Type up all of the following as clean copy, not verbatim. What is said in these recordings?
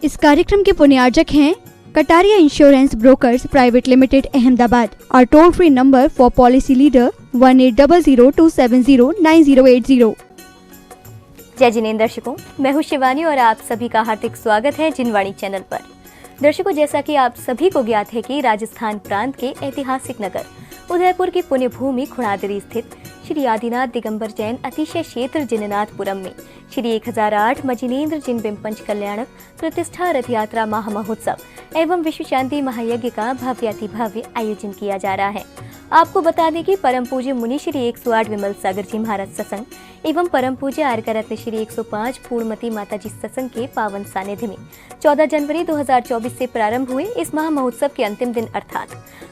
इस कार्यक्रम के पुण्यार्जक हैं Kataria insurance brokers private limited Ahmedabad. और toll free number for policy leader 1800-270-9080। जय जिनेंद्र दर्शकों, मैं हूं शिवानी और आप सभी का हार्दिक स्वागत है जिनवाणी चैनल पर। दर्शकों, जैसा कि आप सभी को ज्ञात है कि राजस्थान प्रांत के ऐतिहासिक नगर उदयपुर की पुण्य भूमि खुणादरी स्थित श्री आदिनाथ दिगंबर जैन अतिशय क्षेत्र जिननाथपुरम में श्री 1008 मजिनेन्द्र जिन बिंब पंच कल्याणक प्रतिष्ठा रथ यात्रा महामहोत्सव एवं विश्व शांति महायज्ञ का भव्याति भव्य आयोजन किया जा रहा है। आपको बता दें कि परम पूज्य मुनि श्री 108 विमल सागर जी महाराज सत्संग एवं परम पूज्य आर्का रत्न श्री 105 पूर्णमती माता जी सत्संग के पावन सानिध्य में 14 जनवरी 2024 से प्रारंभ हुए इस महामहोत्सव के अंतिम दिन अर्थात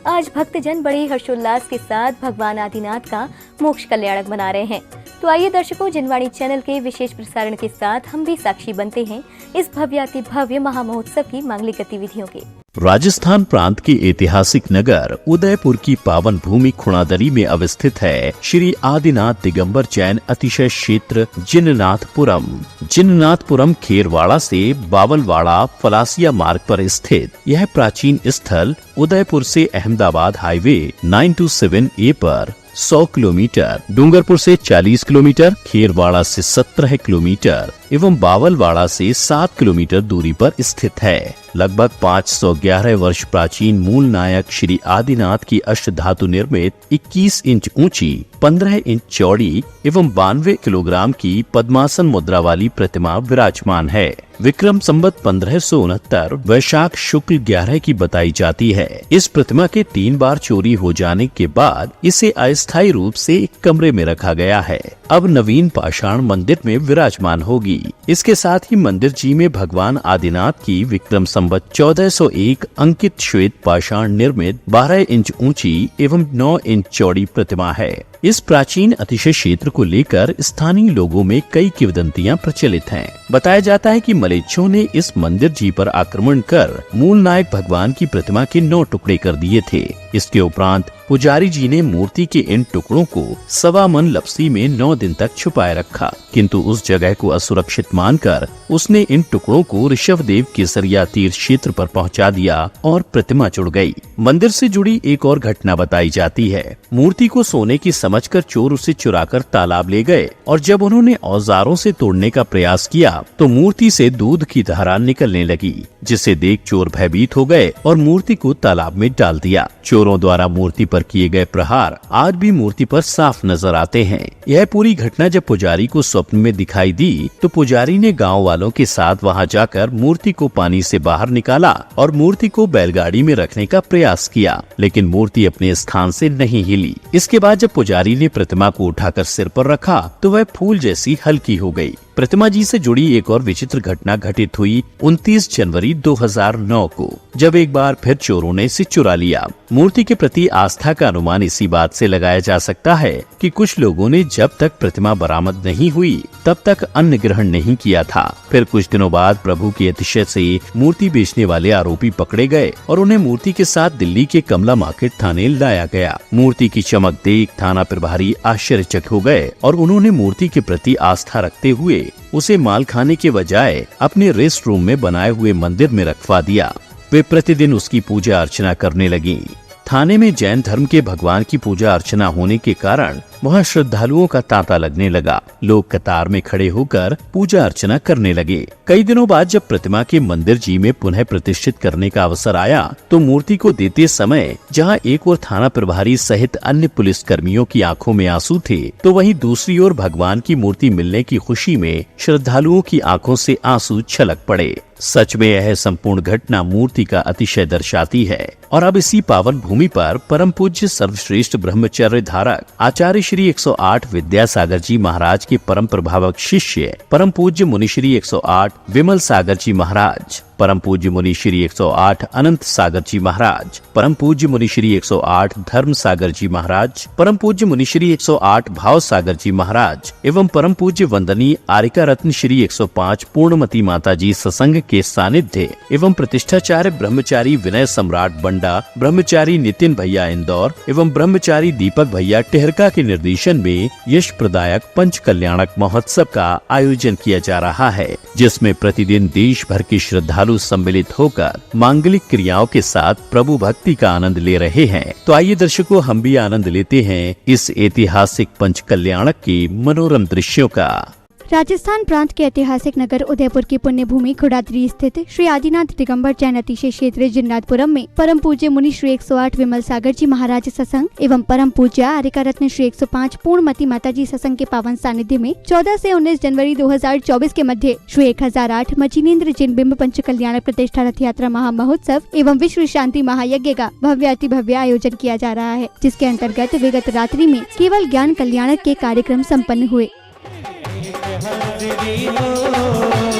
आज भक्तजन बड़े हर्षोल्लास के साथ भगवान आदिनाथ का मोक्ष कल्याणक मना रहे हैं। तो आइए दर्शकों, जिनवाणी चैनल के विशेष प्रसारण के साथ हम भी साक्षी बनते हैं इस भव्याति भव्य महामहोत्सव की मांगलिक गतिविधियों के। राजस्थान प्रांत के ऐतिहासिक नगर उदयपुर की पावन भूमि खुणादरी में अवस्थित है श्री आदिनाथ दिगंबर जैन अतिशय क्षेत्र जिननाथपुरम। जिननाथपुरम खेरवाड़ा से बावलवाड़ा फलासिया मार्ग पर स्थित यह प्राचीन स्थल उदयपुर से अहमदाबाद हाईवे 927A पर 100 किलोमीटर, डूंगरपुर से 40 किलोमीटर, खेरवाड़ा से 17 किलोमीटर एवं बावलवाड़ा से 7 किलोमीटर दूरी पर स्थित है। लगभग 511 वर्ष प्राचीन मूल नायक श्री आदिनाथ की अष्ट धातु निर्मित 21 इंच ऊंची, 15 इंच चौड़ी एवं 92 किलोग्राम की पद्मासन मुद्रा वाली प्रतिमा विराजमान है। विक्रम संवत 1569 वैशाख शुक्ल 11 की बताई जाती है। इस प्रतिमा के 3 बार चोरी हो जाने के बाद इसे अस्थायी रूप से एक कमरे में रखा गया है। अब नवीन पाषाण मंदिर में विराजमान होगी। इसके साथ ही मंदिर जी में भगवान आदिनाथ की विक्रम संवत 1401 अंकित श्वेत पाषाण निर्मित 12 इंच ऊंची एवं 9 इंच चौड़ी प्रतिमा है। इस प्राचीन अतिशय क्षेत्र को लेकर स्थानीय लोगों में कई किंवदंतियां प्रचलित हैं। बताया जाता है कि मलेच्छों ने इस मंदिर जी पर आक्रमण कर मूल नायक भगवान की प्रतिमा के 9 टुकड़े कर दिए थे। इसके उपरांत पुजारी जी ने मूर्ति के इन टुकड़ों को 1.25 मन लपसी में 9 दिन तक छुपाए रखा, किंतु उस जगह को असुरक्षित मानकर उसने इन टुकड़ों को ऋषभदेव केसरिया तीर्थ क्षेत्र पर पहुंचा दिया और प्रतिमा जुड़ गई। मंदिर से जुड़ी एक और घटना बताई जाती है। मूर्ति को सोने की समझकर चोर उसे चुराकर तालाब ले गए और जब उन्होंने औजारों से तोड़ने का प्रयास किया तो मूर्ति से दूध की धारा निकलने लगी, जिसे देख चोर भयभीत हो गए और मूर्ति को तालाब में डाल दिया। चोरों द्वारा मूर्ति पर किए गए प्रहार आज भी मूर्ति पर साफ नजर आते हैं। यह पूरी घटना जब पुजारी को स्वप्न में दिखाई दी तो पुजारी ने गांव वालों के साथ वहां जाकर मूर्ति को पानी से बाहर निकाला और मूर्ति को बैलगाड़ी में रखने का प्रयास किया, लेकिन मूर्ति अपने स्थान से नहीं हिली। इसके बाद जब पुजारी ने प्रतिमा को उठाकर सिर पर रखा तो वह फूल जैसी हल्की हो गई। प्रतिमा जी से जुड़ी एक और विचित्र घटना घटित हुई 29 जनवरी 2009 को, जब एक बार फिर चोरों ने इसे चुरा लिया। मूर्ति के प्रति आस्था का अनुमान इसी बात से लगाया जा सकता है कि कुछ लोगों ने जब तक प्रतिमा बरामद नहीं हुई तब तक अन्न ग्रहण नहीं किया था। फिर कुछ दिनों बाद प्रभु के अतिशय से मूर्ति बेचने वाले आरोपी पकड़े गए और उन्हें मूर्ति के साथ दिल्ली के कमला मार्केट थाने लाया गया। मूर्ति की चमक देख थाना प्रभारी आश्चर्यचकित हो गए और उन्होंने मूर्ति के प्रति आस्था रखते हुए उसे माल खाने के बजाय अपने रेस्ट रूम में बनाए हुए मंदिर में रखवा दिया। वे प्रतिदिन उसकी पूजा अर्चना करने लगी। थाने में जैन धर्म के भगवान की पूजा अर्चना होने के कारण वहाँ श्रद्धालुओं का तांता लगने लगा। लोग कतार में खड़े होकर पूजा अर्चना करने लगे। कई दिनों बाद जब प्रतिमा के मंदिर जी में पुनः प्रतिष्ठित करने का अवसर आया तो मूर्ति को देते समय जहाँ एक ओर थाना प्रभारी सहित अन्य पुलिस कर्मियों की आंखों में आंसू थे, तो वहीं दूसरी ओर भगवान की मूर्ति मिलने की खुशी में श्रद्धालुओं की आंखों से आंसू छलक पड़े। सच में यह संपूर्ण घटना मूर्ति का अतिशय दर्शाती है। और अब इसी पावन भूमि पर परम पूज्य सर्वश्रेष्ठ ब्रह्मचर्य धारक आचार्य श्री 108 विद्यासागर जी महाराज के परम प्रभावक शिष्य परम पूज्य मुनि श्री 108 विमल सागर जी महाराज, परम पूज्य मुनि श्री 108 अनंत सागर जी महाराज, परम पूज्य मुनि श्री 108 धर्म सागर जी महाराज, परम पूज्य मुनि श्री 108 भाव सागर जी महाराज एवं परम पूज्य वंदनीय आरिका रत्न श्री 105 पूर्णमती माता जी सत्संग के सानिध्य एवं प्रतिष्ठाचार्य ब्रह्मचारी विनय सम्राट बंडा, ब्रह्मचारी नितिन भैया इंदौर एवं ब्रह्मचारी दीपक भैया टेहरका के निर्देशन में यश प्रदायक पंच कल्याणक महोत्सव का आयोजन किया जा रहा है, जिसमें प्रतिदिन देश भर के श्रद्धालु श्रद्धालु सम्मिलित होकर मांगलिक क्रियाओं के साथ प्रभु भक्ति का आनंद ले रहे हैं। तो आइए दर्शकों, हम भी आनंद लेते हैं इस ऐतिहासिक पंच कल्याणक के मनोरम दृश्यों का। राजस्थान प्रांत के ऐतिहासिक नगर उदयपुर की पुण्य भूमि खुड़ादरी स्थित श्री आदिनाथ दिगंबर जैन अतिशय क्षेत्र जिन्नाथपुरम में परम पूज्य मुनि श्री 108 विमल सागर जी महाराज सत्संग एवं परम पूज्य आर्यका रत्न श्री 105 पूर्णमती माता जी सत्संग के पावन सानिध्य में 14 से 19 जनवरी 2024 के मध्य श्री 1008 मचिनेन्द्र जिन बिंब पंच कल्याण प्रतिष्ठा रथ यात्रा महा महोत्सव एवं विश्व शांति महायज्ञ का भव्य अति भव्य आयोजन किया जा रहा है, जिसके अंतर्गत विगत रात्रि में केवल ज्ञान कल्याणक के कार्यक्रम सम्पन्न हुए।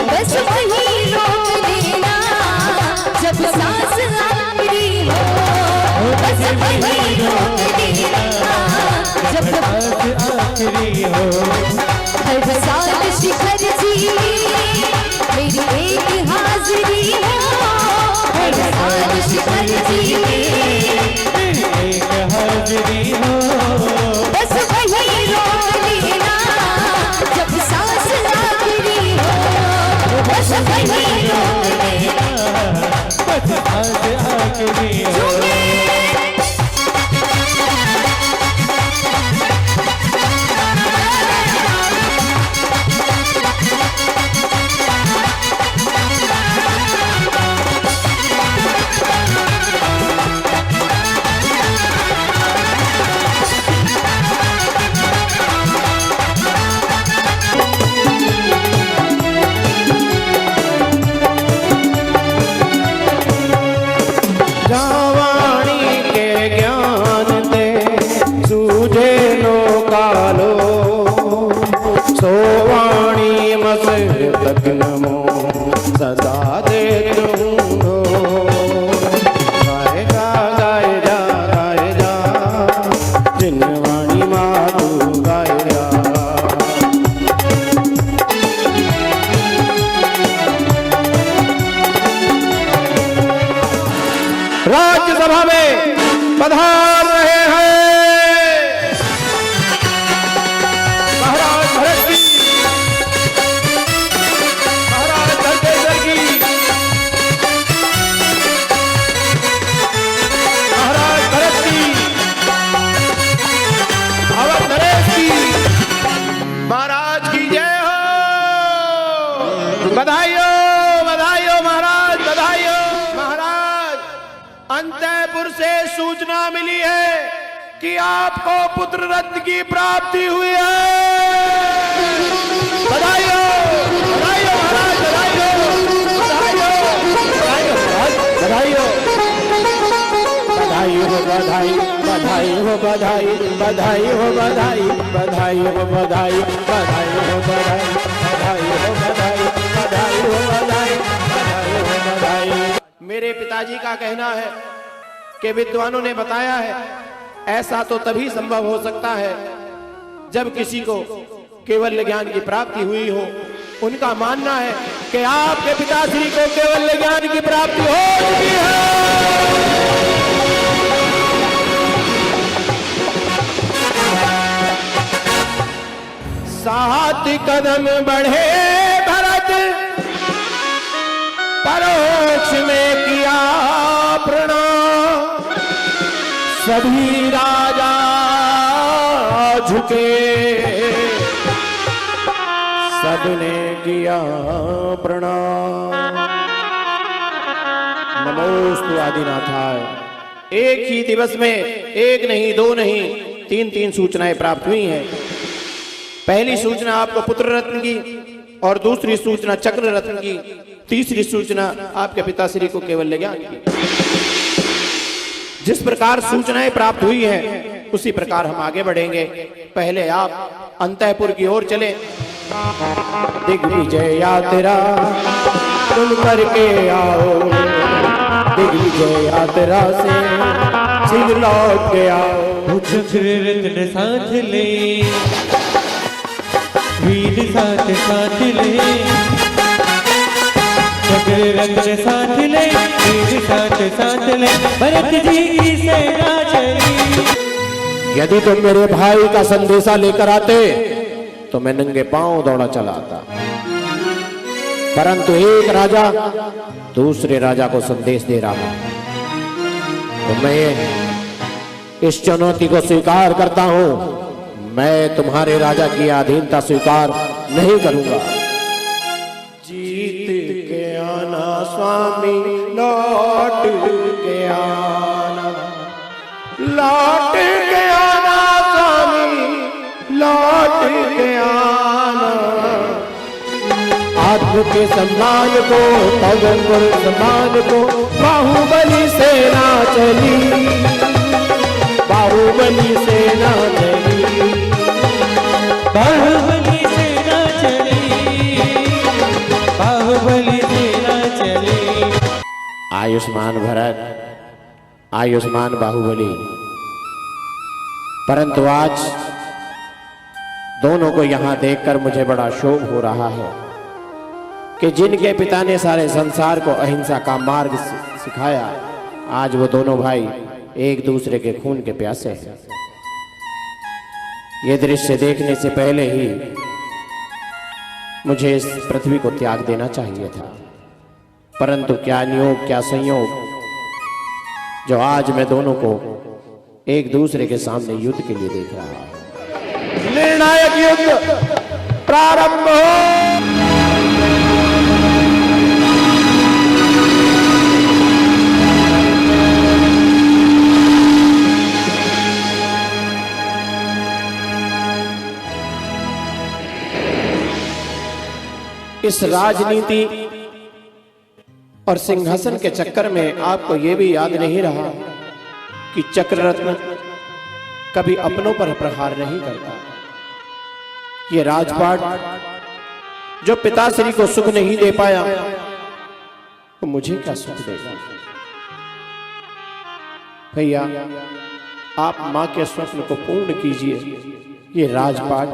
बस वही रोक देना जब सांस आखिरी हो, बस वही रोक देना जब सांस आखिरी हो। हर साल शिखर जी मेरी एक हाजिरी हो, हर साल शिखर जी मेरी एक हाजिरी हो। बस वही रोक देना जब सांस आखिरी हो, बस वही रोक देना बस सांस आखिरी हो। सदा देत हूँ गाए जा जिनवाणी मातू गाए जा। राज्यसभा में पधार रहे हैं महाराज भरत जी, बधाई हो महाराज, बधाई हो महाराज। अंतःपुर से सूचना मिली है कि आपको पुत्र रत्न की प्राप्ति हुई है। बधाई हो महाराज, बधाई हो, बधाई हो, बधाई हो, बधाई हो, बधाई, बधाई हो, बधाई, बधाई हो, बधाई, बधाई हो, बधाई, बधाई हो, बधाई, बधाई हो, बधाई, बधाई हो, बधाई, बधाई हो, बधाई। मेरे पिताजी का कहना है कि विद्वानों ने बताया है ऐसा तो तभी संभव हो सकता है जब किसी को केवल ज्ञान की प्राप्ति हुई हो। उनका मानना है कि आपके पिताश्री को केवल ज्ञान की प्राप्ति हो चुकी है। सात कदम बढ़े भरत परोक्ष में किया प्रणाम, सभी राजा झुके सबने किया प्रणाम। नमोस्तु आदिनाथाय। एक ही दिवस में एक नहीं, दो नहीं, तीन तीन सूचनाएं प्राप्त हुई हैं। पहली सूचना आपको पुत्र रत्न की और दूसरी सूचना चक्र रत्न की, तीसरी सूचना आपके पिताश्री को केवल ज्ञान की। जिस प्रकार सूचनाएं प्राप्त हुई हैं उसी प्रकार हम आगे बढ़ेंगे। पहले आप अंतःपुर की ओर चले। दिग्विजय यात्रा तुम करके आओ, दिग्विजय यात्रा से शीघ्र लौट के आओ। चक्र रत्न साथ ले, वीर साथ साथ ले, चक्र रत्न साथ ले, वीर साथ साथ ले, भरत जी की सेना चली। यदि तुम मेरे भाई का संदेशा लेकर आते तो मैं नंगे पांव दौड़ा चला आता। परंतु एक राजा दूसरे राजा को संदेश दे रहा है, तो मैं इस चुनौती को स्वीकार करता हूं। मैं तुम्हारे राजा की अधीनता स्वीकार नहीं करूंगा। जीत के आना स्वामी, लौट के आना, लौट के आना स्वामी, लौट के आना। आत्म के सम्मान को, पवन गुरु सम्मान को, बाहुबली सेना चली, बाहुबली सेना चली, बाहुबली सेना चली, बाहुबली सेना चली। आयुष्मान भरत, आयुष्मान बाहुबली। परंतु आज दोनों को यहां देखकर मुझे बड़ा शोक हो रहा है कि जिनके पिता ने सारे संसार को अहिंसा का मार्ग सिखाया, आज वो दोनों भाई एक दूसरे के खून के प्यासे हैं। ये दृश्य देखने से पहले ही मुझे इस पृथ्वी को त्याग देना चाहिए था, परंतु क्या नियोग, क्या संयोग, जो आज मैं दोनों को एक दूसरे के सामने युद्ध के लिए देख रहा हूं। निर्णायक युद्ध प्रारंभ हो। इस राजनीति और सिंहासन के चक्कर में आपको यह भी याद नहीं रहा कि चक्ररत्न कभी अपनों पर प्रहार नहीं करता। ये राजपाट जो पिताश्री को सुख नहीं दे पाया, तो मुझे क्या सुख देगा। भैया, आप मां के स्वप्न को पूर्ण कीजिए। ये राजपाट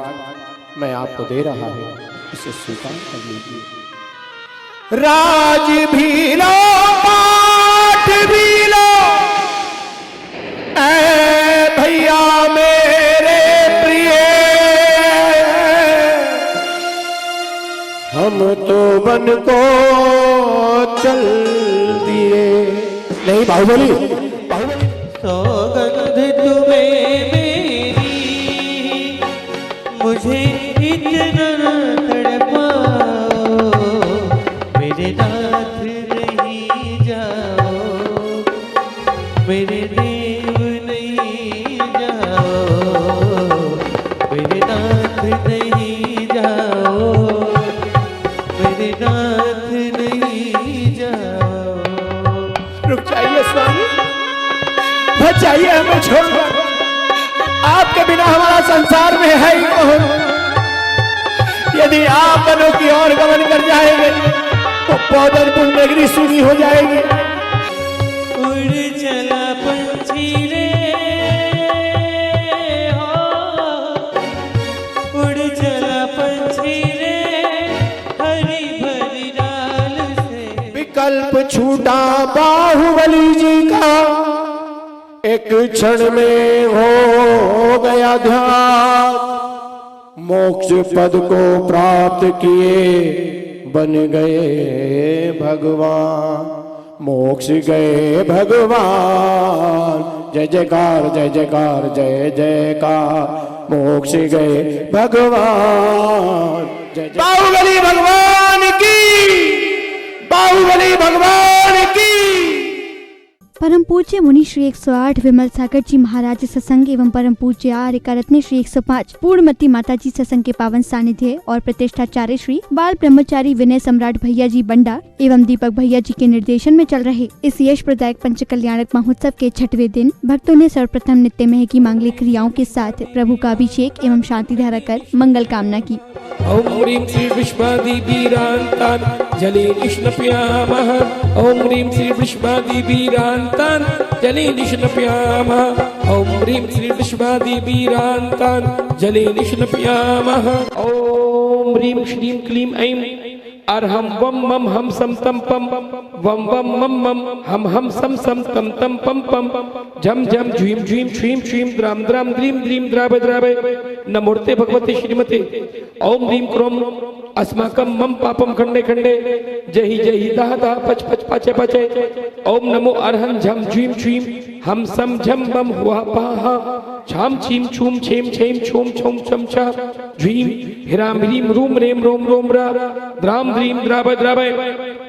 मैं आपको दे रहा हूं, इसे स्वीकार कर लीजिए। राज भी लो, पाठ भी लो, ऐ भैया मेरे प्रिय, हम तो बन को चल दिए। नहीं बाहुबली, बाहुबली। सौगंध तुम्हें मेरी, मुझे इतना तड़पाओ, मेरे नाथ नहीं जाओ, मेरे देव नहीं जाओ, मेरे नाथ नहीं जाओ, मेरे नाथ नहीं जाओ। रुक जाइए स्वामी, बचाइए हमें छोड़कर। आपके बिना हमारा संसार में है ही कौन। यदि आप वनों की ओर गमन कर जाएंगे तो पौधरपुर नगरी सूनी हो जाएगी। उड़ चला पंछी रे, उड़ चला पंछी रे, हरी भरी डाल से। विकल्प छूटा बाहुबली जी का, एक क्षण में हो गया ध्यान। मोक्ष पद को प्राप्त किए, बन गए भगवान। मोक्ष गए भगवान। जय जयकार, जय जयकार, जय जयकार। मोक्ष गए भगवान। जय जय बाहुबली भगवान की, बाहुबली भगवान की। परम पूज्य मुनि श्री 108 विमल सागर जी महाराज सत्संग एवं परम पूज्य आर्य कारत्ने श्री 105 पूर्णमती माता जी सत्संग के पावन सानिध्य और प्रतिष्ठाचार्य श्री बाल ब्रह्मचारी विनय सम्राट भैया जी बंडा एवं दीपक भैया जी के निर्देशन में चल रहे इस यश प्रदायक पंच कल्याणक महोत्सव के 6वें दिन भक्तों ने सर्वप्रथम नित्य मेह की मांगलिक क्रियाओं के साथ प्रभु का अभिषेक एवं शांति धारा कर मंगल कामना की। ओम ह्रीं श्री विश्वादिवीरान्तान् जलेनिष्णपयामः। ओम ह्रीं श्री विश्वादिवीरान्तान् जलेनिष्णपयामः। ओम ह्रीं श्री विश्वादिवीरान्तान् जलेनिष्णपयामः। ओम ह्रीं श्रीं क्लीं ऐं अर्हं वम मम हम सम तम पम वम वम मम मम हम सम सम तम तम पम पम झम झम झ्वीं झ्वीं श्रीं श्रीं द्राम द्राम द्रीं द्रीं द्राभ द्राभ नमोर्ते भगवते श्रीमते ओम ह्रीं क्रोम अस्माकं मम पापम खंडे खंडे जहि जहि दाह दाह पच पच पाचे पाचे ओम नमो अरहं झम झीम छीम हम सम झम बम हुआ पाहा छाम छीम छूम छेम छेम छूम छुम छम छा झीम हिराम ह्रीम रूम रेम रोम रोम रा द्राम द्रीम द्रावय द्रावय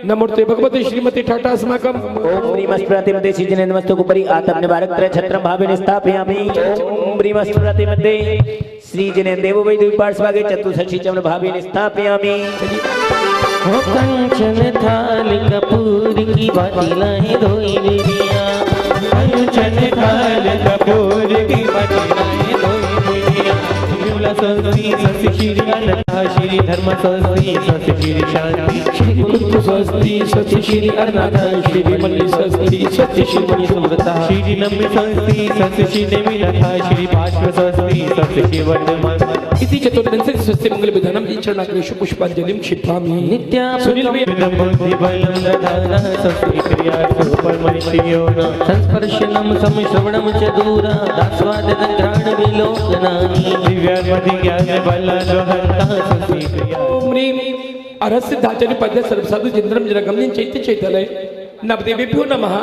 नमोर्ते भगवते श्रीमते ठाटा अस्माकं ओम ह्रीमस्प्रतिमते श्रीजनेन्द्रमस्तकोपरि आतपनिवारक त्रयछत्रं भावेन स्थापयामि ओम ह्रीमस्प्रतिमते श्रीजनेन्द्रदेव वै द्विपार्श्वागे चतुष्षष्टि चमन भावेन स्थापयामि हो कंचन थाल कपूर की बाती लाए धोई बेरिया कंचन थाल कपूर की बाती लाए धोई बेरिया विमला स्वस्ति स्वस्ति श्री अनंता श्री धर्म स्वस्ति स्वस्ति श्री शांति श्री गुरु स्वस्ति स्वस्ति श्री अरनाथ श्री विमल स्वस्ति स्वस्ति श्री मणि समृता श्री नम्र स्वस्ति स्वस्ति श्री नेमिनाथा श्री भाष्म स्वस्ति स्वस्ति श्री वर्धमान इति चतुर्दशे स्वस्ति मंगल विधानम चरणाग्रेषु पुष्पांजलिं क्षिपामि नित्या सुनील वे बुद्धि बलं दधाना स्वस्ति क्रिया सुपरमनिष्ठियो न संस्पर्शनं समश्रवणं च दूरा दास्वादनं घ्राण विलोकनानि दिव्यात्मति ज्ञान बलदोहंता स्वस्ति क्रिया ओम ह्रीं अरस्य धाचरि पद्य सर्वसाधु जिन्द्रम जरगम्यं चैत्य चैतलय नवदेवेभ्यो नमः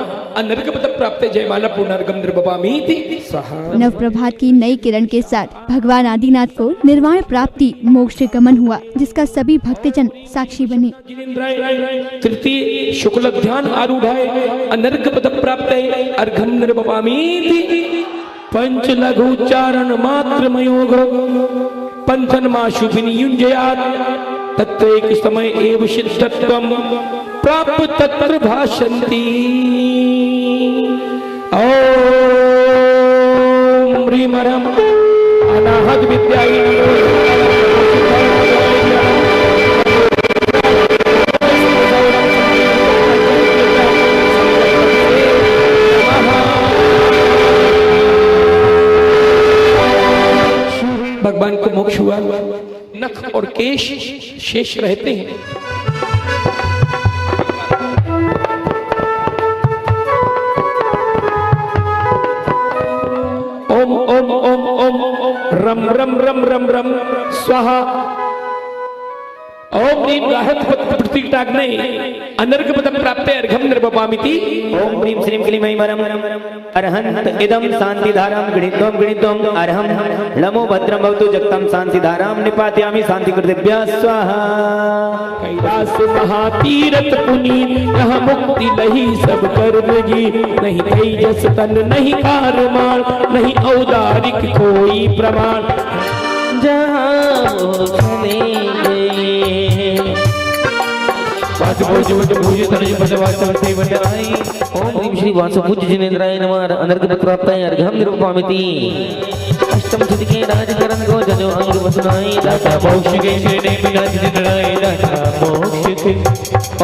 अनर्गपद प्राप्त जयमाला पुनर्गम निर्भवामीति स्वाहा। नव प्रभात की नई किरण के साथ भगवान आदिनाथ को निर्वाण प्राप्ति मोक्ष गमन हुआ, जिसका सभी भक्तजन साक्षी बने। तृतीय शुक्ल ध्यान आरूढ़ाय अनर्गपद प्राप्त अर्घम निर्भवामीति पंच लघुच्चारण मात्र मयोग पंथन माशु विनियुञ्जयात् तत्रैक समय एव सिद्धत्वं प्राप्त तत्र भाषन्ति ओम ह्रीं हरम अनाहत विद्यायै भगवान को मोक्ष हुआ, नख और केश शेष रहते हैं। ओम ओम ओम ओम रम रम रम रम रम स्वाहा ओम ह्रीं गाहत प्रतीकटाग्ने अनर्गपदं प्राप्ते अर्घं निर्भवामीति ओम ह्रीं श्रीं क्लीं ऐं वरम अरहंत इदं शांतिधारां गृहीत्वं गृहीत्वं अरहं लमो भद्रं भवतु जगतं शांतिधारां निपातयामि शांतिकृतेभ्यः स्वाहा। कैलास महातीरथ पुनीत यहाँ मुक्ति लही सब कर्म जी नहीं तेजस तन नहीं कारमान नहीं औदारिक कोई प्रमाण जहाँ वो चले गए वासुभुज भुज तनय पदवासवते वदनाई ओम ह्रीं श्री वासुभुज जिनेन्द्राय नमः अनर्गपद प्राप्ताय अर्घं निर्वपामिति अष्टम सिद्धि राजकरण को जजो अंग वसुनाई दाता मोक्ष के श्री नेमिनाथ जिनेन्द्राय दाता मोक्ष के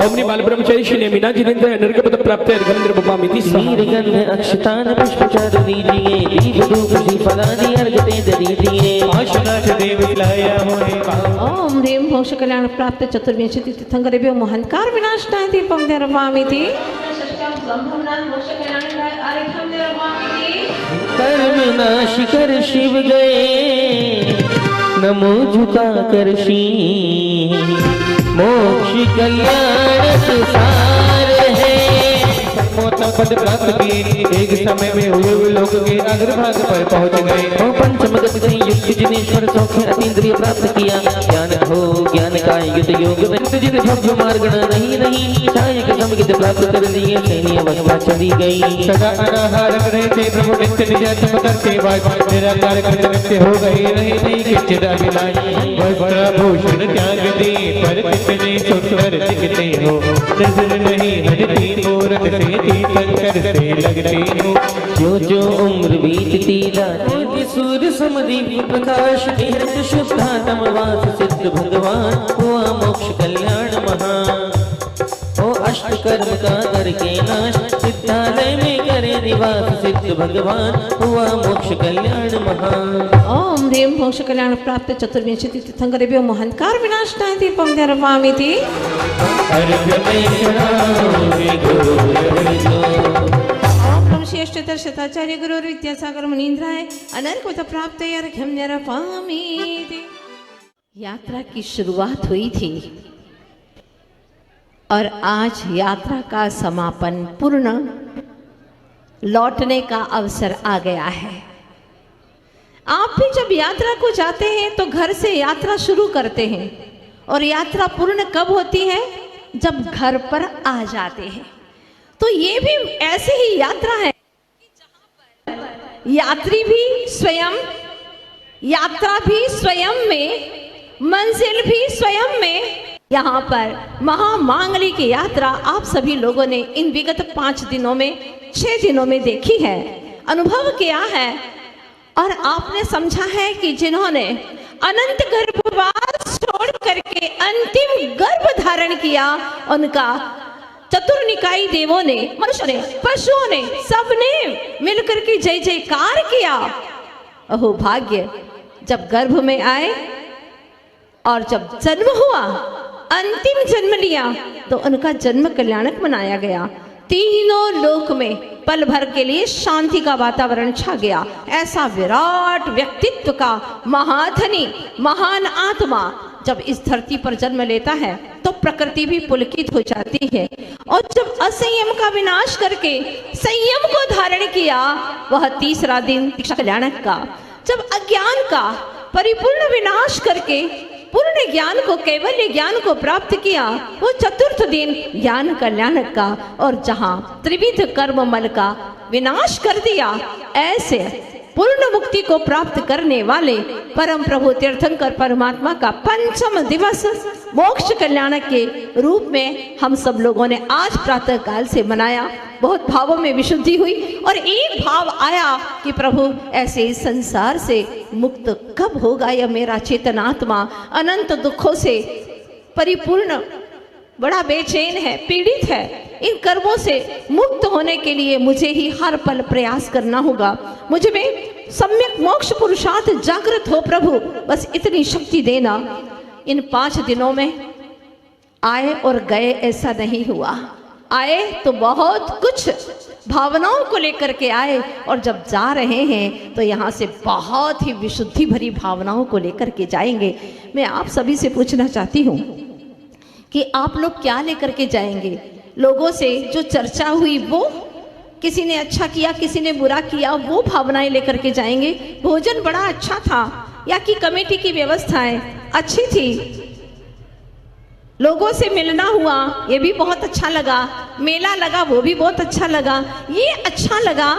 ओम ह्रीं बाल ब्रह्मचारी श्री नेमिनाथ जिनेन्द्राय अनर्गपद प्राप्ताय अर्घं निर्वपामिति नीलगंध अक्षतान पुष्पचार दीजिए दीप धूप श्री फलादि अर्घ दे दीजिए आशुनाथ देव लाया होने ओम ह्रीं मोक्ष कल्याण प्राप्त चतुर्विंशति तीर्थंकरेभ्यो महंकार विनाशनाय दीपं निर्वामिति कर्म नाश कर शिव गए नमो झुका कर शी मोक्ष कल्याण सार है मोता पद प्राप्त किए एक समय में हुए लोग के अग्रभाग पर पहुंच गए ओ पंचम गति से युक्त जिनेश्वर सौख्य अतीन्द्रिय प्राप्त किया ज्ञान हो ज्ञान का युद्ध योग में जिन भव्य मार्ग नहीं नहीं सहायक समगित प्राप्त कर लिए सैन्य अवस्था चली गई सदा अनाहार रहते प्रभु नित्य निजातम करते निराकार कृतकृत्य हो गए रहे नहीं किंचित अभिलाषी वस्त्र भूषण त्याग दे पर कितने सुंदर दिखते हो नजर नहीं हटती मूरत से तीर्थंकर से लगते हो जो उम्र बीतती जाती सूर्य समदीप प्रकाश निहत शुद्धात्म वास सिद्ध भगवान हुआ मोक्ष कल्याण महा ओ अष्ट कर्म का करके नाश सिद्धालय में करे निवास सिद्ध भगवान हुआ मोक्ष कल्याण महा ओम ह्रीं मोक्ष कल्याण प्राप्त चतुर्विंशति तीर्थंकरेभ्यो महंकार विनाशनाय दीपं निर्वामिति अर्घ में चढ़ाओ रे गुरु ओम नमः शिवाय वाक्यष्टतर शताचार्य गुरु विद्यासागर मुनीन्द्राय अनर्कवत प्राप्त अर्घ्यम निरपामि। यात्रा की शुरुआत हुई थी और आज यात्रा का समापन पूर्ण लौटने का अवसर आ गया है। आप भी जब यात्रा को जाते हैं तो घर से यात्रा शुरू करते हैं और यात्रा पूर्ण कब होती है? जब घर पर आ जाते हैं। तो ये भी ऐसे ही यात्रा है, यात्री भी स्वयं, यात्रा भी स्वयं में, मंजिल भी स्वयं में। यहाँ पर महामांगली की यात्रा आप सभी लोगों ने इन विगत 5 दिनों में, 6 दिनों में देखी है, अनुभव किया है और आपने समझा है कि जिन्होंने अनंत गर्भवास छोड़ करके अंतिम गर्भ धारण किया, उनका चतुर्निकाय देवों ने, मनुष्यों ने, पशुओं ने, सबने मिलकर के जय जयकार किया। अहो भाग्य, जब गर्भ में आए और जब जन्म हुआ, अंतिम जन्म लिया, तो उनका जन्म कल्याणक मनाया गया। तीनों लोक में पल भर के लिए शांति का वातावरण छा गया। ऐसा विराट व्यक्तित्व का महाधनी, महान आत्मा जब इस धरती पर जन्म लेता है तो प्रकृति भी पुलकित हो जाती है। और जब असंयम का विनाश करके संयम को धारण किया, वह 3रा दिन दीक्षा कल्याणक का, जब अज्ञान का परिपूर्ण विनाश करके पूर्ण ज्ञान को, कैवल्य ज्ञान को प्राप्त किया, वो 4th दिन ज्ञान कल्याणक का। और जहां त्रिविध कर्म मल का विनाश कर दिया, ऐसे पूर्ण मुक्ति को प्राप्त करने वाले परम प्रभु तीर्थंकर परमात्मा का 5वां दिवस मोक्ष कल्याणक के रूप में हम सब लोगों ने आज प्रातः काल से मनाया। बहुत भावों में विशुद्धि हुई और एक भाव आया कि प्रभु ऐसे इस संसार से मुक्त कब होगा यह मेरा चेतनात्मा? अनंत दुखों से परिपूर्ण, बड़ा बेचैन है, पीड़ित है। इन कर्मों से मुक्त होने के लिए मुझे ही हर पल प्रयास करना होगा। मुझे में सम्यक मोक्ष पुरुषार्थ जागृत हो प्रभु, बस इतनी शक्ति देना। इन 5 दिनों में आए और गए ऐसा नहीं हुआ। आए तो बहुत कुछ भावनाओं को लेकर के आए और जब जा रहे हैं तो यहाँ से बहुत ही विशुद्धि भरी भावनाओं को लेकर के जाएंगे। मैं आप सभी से पूछना चाहती हूँ कि आप लोग क्या लेकर के जाएंगे? लोगों से जो चर्चा हुई, वो किसी ने अच्छा किया, किसी ने बुरा किया, वो भावनाएं लेकर के जाएंगे? भोजन बड़ा अच्छा था या कि कमेटी की व्यवस्थाएं अच्छी थी, लोगों से मिलना हुआ, ये भी बहुत अच्छा लगा, मेला लगा, वो भी बहुत अच्छा लगा, ये अच्छा लगा,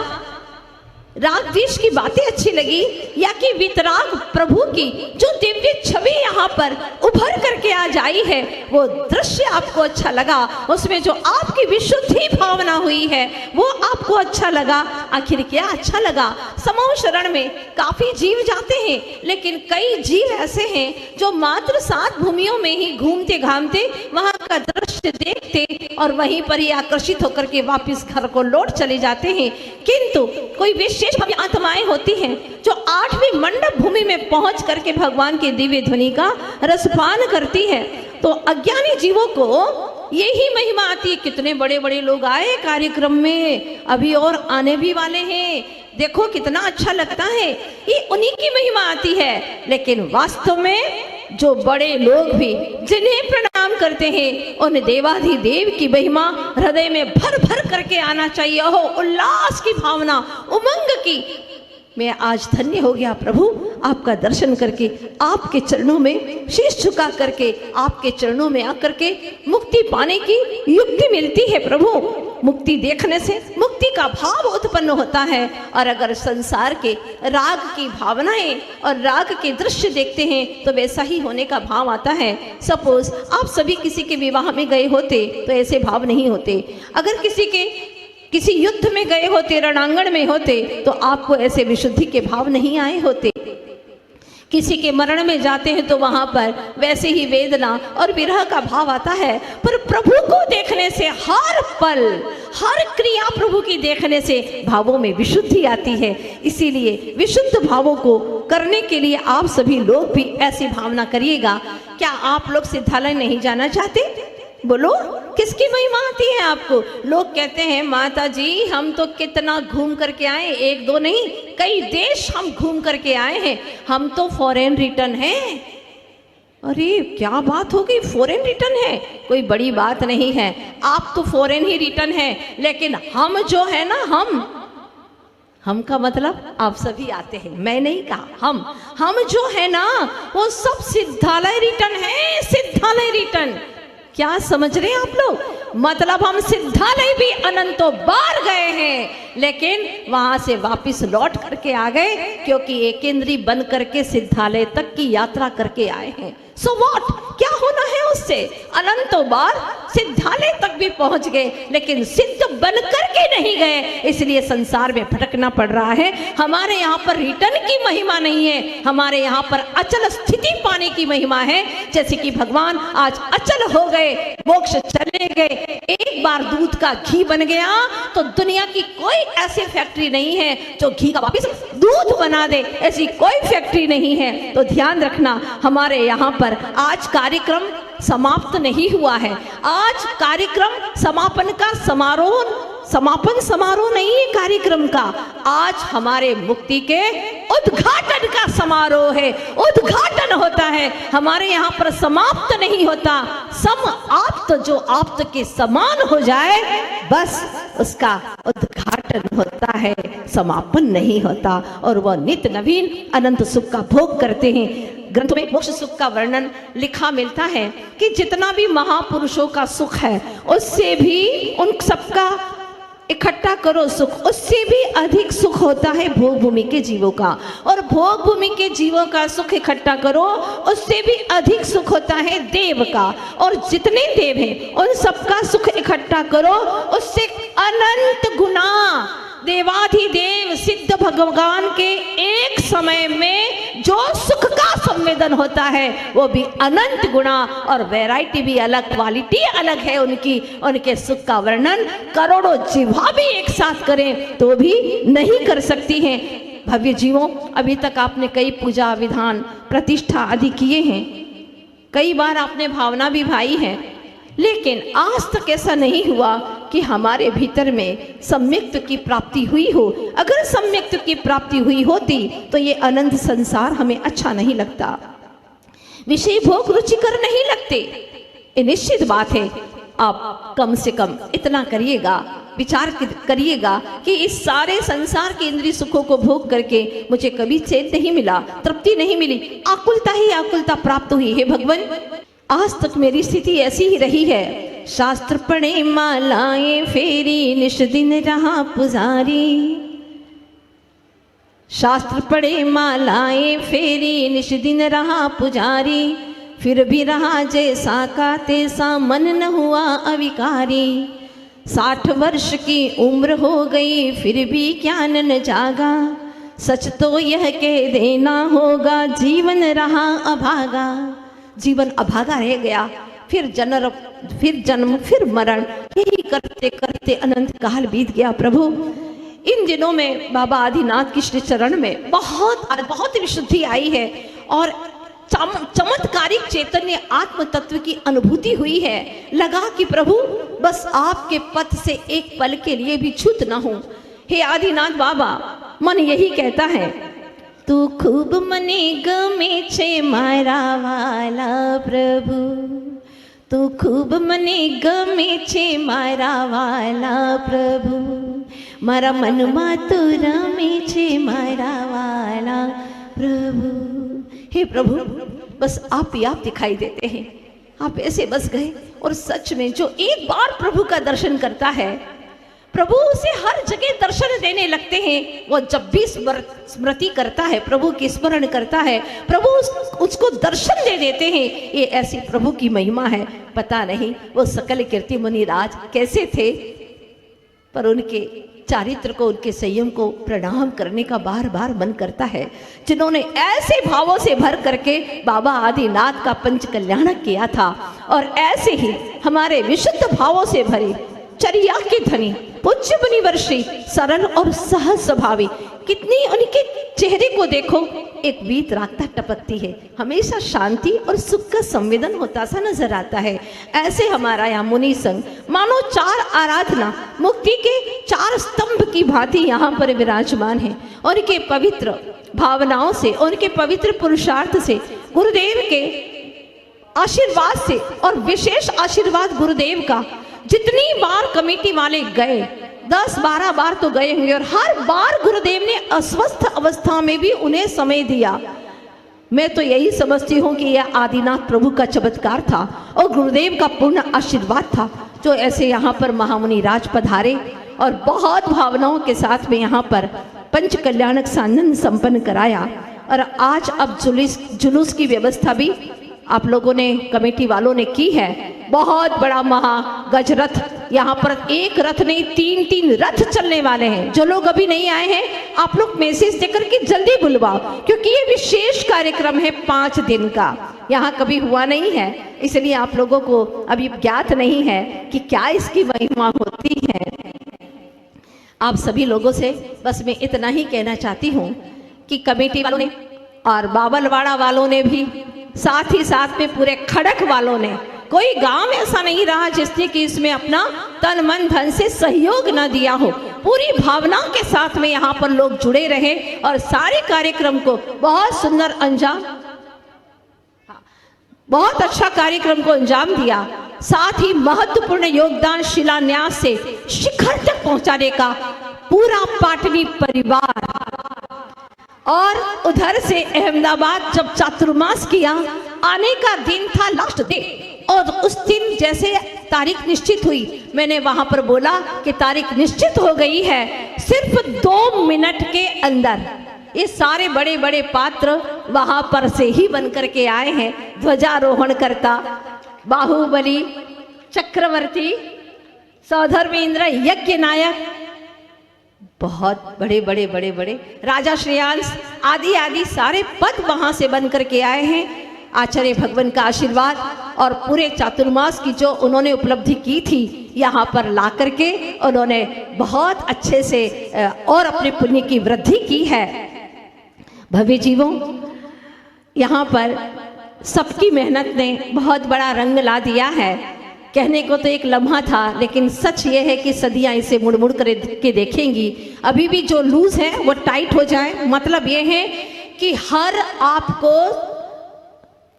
राग द्वेष की बातें अच्छी लगी, या कि वितराग प्रभु की जो दिव्य छवि यहाँ पर उभर करके आ जाई है, वो दृश्य आपको अच्छा लगा, उसमें जो आपकी विशुद्धि भावना हुई है वो आपको अच्छा लगा। आखिर क्या अच्छा लगा? समूह शरण में काफी जीव जाते हैं, लेकिन कई जीव ऐसे हैं जो मात्र 7 भूमियों में ही घूमते घामते वहां का दृश्य देखते और वहीं पर ही आकर्षित होकर के वापिस घर को लौट चले जाते हैं। किंतु कोई विशेष आत्माएं होती हैं जो 8वीं मंडप भूमि में पहुंच करके भगवान के दिव्य ध्वनि का रसपान करती है। तो अज्ञानी जीवों को यही महिमा आती है। कितने बड़े बड़े लोग आए कार्यक्रम में, अभी और आने भी वाले हैं, देखो कितना अच्छा लगता है, ये उन्हीं की महिमा आती है। लेकिन वास्तव में जो बड़े लोग भी जिन्हें प्रणाम करते हैं, उन देवाधिदेव की महिमा हृदय में भर भर करके आना चाहिए। हो उल्लास की भावना, उमंग की। मैं आज धन्य हो गया प्रभु आपका दर्शन करके, आपके चरणों में शीश झुका करके, आपके चरणों में आकर के मुक्ति पाने की युक्ति मिलती है प्रभु। मुक्ति देखने से मुक्ति का भाव उत्पन्न होता है। और अगर संसार के राग की भावनाएं और राग के दृश्य देखते हैं तो वैसा ही होने का भाव आता है। सपोज आप सभी किसी के विवाह में गए होते तो ऐसे भाव नहीं होते। अगर किसी युद्ध में गए होते, रणांगण में होते, तो आपको ऐसे विशुद्धि के भाव नहीं आए होते। किसी के मरण में जाते हैं तो वहां पर वैसे ही वेदना और विरह का भाव आता है। पर प्रभु को देखने से हर पल, हर क्रिया प्रभु की देखने से भावों में विशुद्धि आती है। इसीलिए विशुद्ध भावों को करने के लिए आप सभी लोग भी ऐसी भावना करिएगा। क्या आप लोग सिद्धालय नहीं जाना चाहते? बोलो। किसकी महिमा आती है आपको? लोग कहते हैं माता जी हम तो कितना घूम करके आए, एक दो नहीं कई देश हम घूम करके आए हैं, हम तो फॉरेन रिटर्न हैं। अरे क्या बात हो गई, फॉरेन रिटर्न है? कोई बड़ी बात नहीं है, आप तो फॉरेन ही रिटर्न है, लेकिन हम जो है ना, हम का मतलब आप सभी आते हैं, मैं नहीं कहा, हम जो है ना वो सब सिद्धालय रिटर्न है, सिद्धालय रिटर्न। क्या समझ रहे हैं आप लोग? मतलब हम सिद्धालय भी अनंतों बार गए हैं, लेकिन वहां से वापस लौट करके आ गए, क्योंकि एक केंद्री बन करके सिद्धालय तक की यात्रा करके आए हैं। सो व्हाट, क्या होना है उससे? अनंतों बार सिद्धालय तक भी पहुंच गए, लेकिन सिद्ध बन करके नहीं गए, इसलिए संसार में भटकना पड़ रहा है। हमारे यहाँ पर रिटर्न की महिमा नहीं है, हमारे यहाँ पर अचल स्थिति पाने की महिमा है। जैसे कि भगवान आज अचल हो गए, मोक्ष चले गए, एक बार दूध का घी बन गया तो दुनिया की कोई ऐसी फैक्ट्री नहीं है जो घी का वापस दूध बना दे, ऐसी कोई फैक्ट्री नहीं है। तो ध्यान रखना, हमारे यहाँ पर आज कार्यक्रम समाप्त नहीं हुआ है। आज कार्यक्रम समापन का समापन समारोह नहीं है कार्यक्रम का, आज हमारे मुक्ति के उद्घाटन का समारोह है, उद्घाटन होता है। हमारे यहाँ पर समाप्त नहीं होता, समाप्त जो आप्त के समान हो जाए बस उसका उद्घाटन होता है, समापन नहीं होता। और वह नित्य नवीन अनंत सुख का भोग करते हैं। ग्रंथों में मोक्ष सुख का वर्णन लिखा मिलता है कि जितना भी महापुरुषों का सुख है उससे भी, उन सबका इकट्ठा करो सुख, उससे भी अधिक सुख होता है भोग भूमि के जीवों का। और भोग भूमि के जीवों का सुख इकट्ठा करो, उससे भी अधिक सुख होता है देव का। और जितने देव हैं उन सबका सुख इकट्ठा करो, उससे अनंत गुना देवाधिदेव सिद्ध भगवान के एक समय में जो सुख का संवेदन होता है वो भी अनंत गुना, और वैरायटी भी अलग, क्वालिटी अलग है उनकी। उनके सुख का वर्णन करोड़ों जीवा भी एक साथ करें तो भी नहीं कर सकती हैं। भव्य जीवों, अभी तक आपने कई पूजा विधान प्रतिष्ठा आदि किए हैं, कई बार आपने भावना भी भाई है, लेकिन आज तक ऐसा नहीं हुआ कि हमारे भीतर में सम्यक्त्व की प्राप्ति हुई हो। अगर सम्यक्त्व की प्राप्ति हुई होती तो ये अनंत संसार हमें अच्छा नहीं लगता, विषय भोग रुचिकर नहीं लगते। ये निश्चित बात है। आप कम से कम इतना करिएगा, विचार करिएगा कि इस सारे संसार के इंद्रिय सुखों को भोग करके मुझे कभी चैन नहीं मिला, तृप्ति नहीं मिली, आकुलता ही आकुलता प्राप्त हुई है। भगवान, आज तक मेरी स्थिति ऐसी ही रही है। शास्त्र पढ़े मालाएं फेरी, निश दिन रहा पुजारी। शास्त्र पढ़े मालाएं फेरी, निश दिन रहा पुजारी। फिर भी रहा जैसा का तैसा, मन न हुआ अविकारी। 60 वर्ष की उम्र हो गई फिर भी ज्ञान न जागा। सच तो यह कह देना होगा, जीवन रहा अभागा। जीवन अभागा रह गया, फिर जन्म फिर मरण, यही करते करते अनंत काल बीत गया। प्रभु, इन दिनों में बाबा आदिनाथ की श्री चरण में बहुत विशुद्धि आई है और चमत्कारिक चैतन्य आत्म तत्व की अनुभूति हुई है। लगा कि प्रभु बस आपके पथ से एक पल के लिए भी छूत न हो। हे आदिनाथ बाबा, मन यही कहता है, तू खूब मने गमे छे मारा वाला प्रभु। तू खूब मने गमे छे मारा वाला प्रभु। मारा मन मा तू रमे छे मारा वाला प्रभु। हे प्रभु, बस आप ही आप दिखाई देते हैं। आप ऐसे बस गए, और सच में जो एक बार प्रभु का दर्शन करता है, प्रभु उसे हर जगह दर्शन देने लगते हैं। वो जब भी स्मृति करता है, प्रभु की स्मरण करता है, प्रभु उसको दर्शन दे देते हैं। ये ऐसी प्रभु की महिमा है। पता नहीं वो सकल कीर्ति मुनिराज कैसे थे, पर उनके चारित्र को, उनके संयम को प्रणाम करने का बार बार मन करता है, जिन्होंने ऐसे भावों से भर करके बाबा आदिनाथ का पंच कल्याणक किया था। और ऐसे ही हमारे विशुद्ध भावों से भरे चर्या के धनी पूज्य मुनिवर्षी, सरल और सहज स्वभावी, कितनी उनके चेहरे को देखो, एक वीत रागता टपकती है, हमेशा शांति और सुख का संवेदन होता सा नजर आता है। ऐसे हमारा यहाँ मुनि संघ मानो 4 आराधना मुक्ति के 4 स्तंभ की भांति यहाँ पर विराजमान है। उनके पवित्र भावनाओं से, उनके पवित्र पुरुषार्थ से, गुरुदेव के आशीर्वाद से, और विशेष आशीर्वाद गुरुदेव का, जितनी बार कमेटी वाले गए 10-12 बार तो गए होंगे, और हर बार गुरुदेव ने अस्वस्थ अवस्था में भी उन्हें समय दिया। मैं तो यही समझती हूँ कि यह आदिनाथ प्रभु का चमत्कार था और गुरुदेव का पूर्ण आशीर्वाद था, जो ऐसे यहाँ पर महामुनि राज पधारे और बहुत भावनाओं के साथ में यहाँ पर पंच कल्याणक सानंद संपन्न कराया। और आज अब जुलूस की व्यवस्था भी आप लोगों ने, कमेटी वालों ने की है। बहुत बड़ा महा गजरथ, यहाँ पर एक रथ नहीं 3-3 रथ चलने वाले हैं। जो लोग अभी नहीं आए हैं, आप लोग मैसेज देकर के जल्दी बुलवाओ, क्योंकि ये विशेष कार्यक्रम है 5 दिन का, यहाँ कभी हुआ नहीं है, इसलिए आप लोगों को अभी ज्ञात नहीं है कि क्या इसकी महिमा होती है। आप सभी लोगों से बस मैं इतना ही कहना चाहती हूँ कि कमेटी वालों ने और बावलवाड़ा वालों ने भी, साथ ही साथ में पूरे खड़क वालों ने, कोई गांव ऐसा नहीं रहा जिसने कि इसमें अपना तन मन धन से सहयोग न दिया हो। पूरी भावना के साथ में यहाँ पर लोग जुड़े रहे और सारे कार्यक्रम को बहुत सुंदर अंजाम, बहुत अच्छा कार्यक्रम को अंजाम दिया। साथ ही महत्वपूर्ण योगदान शिलान्यास से शिखर तक पहुंचाने का पूरा पाटनी परिवार, और उधर से अहमदाबाद जब चातुर्मास किया, आने का दिन था लास्ट डे, और उस दिन जैसे तारीख निश्चित हुई, मैंने वहां पर बोला कि तारीख निश्चित हो गई है, सिर्फ 2 मिनट के अंदर ये सारे बड़े बड़े पात्र वहां पर से ही बन करके आए हैं। ध्वजारोहण करता बाहुबली, चक्रवर्ती, सौधर्मेंद्र, यज्ञ नायक, बहुत बड़े बड़े बड़े बड़े राजा श्रेयांश आदि आदि सारे पद वहां से बन करके आए हैं। आचार्य भगवान का आशीर्वाद और पूरे चातुर्मास की जो उन्होंने उपलब्धि की थी, यहाँ पर ला करके उन्होंने बहुत अच्छे से और अपने पुण्य की वृद्धि की है। भव्य जीवों, यहाँ पर सबकी मेहनत ने बहुत बड़ा रंग ला दिया है। कहने को तो एक लम्हा था, लेकिन सच ये है कि सदियां इसे मुड़ मुड़ कर के देखेंगी। अभी भी जो लूज है वो टाइट हो जाए। मतलब ये है कि हर आपको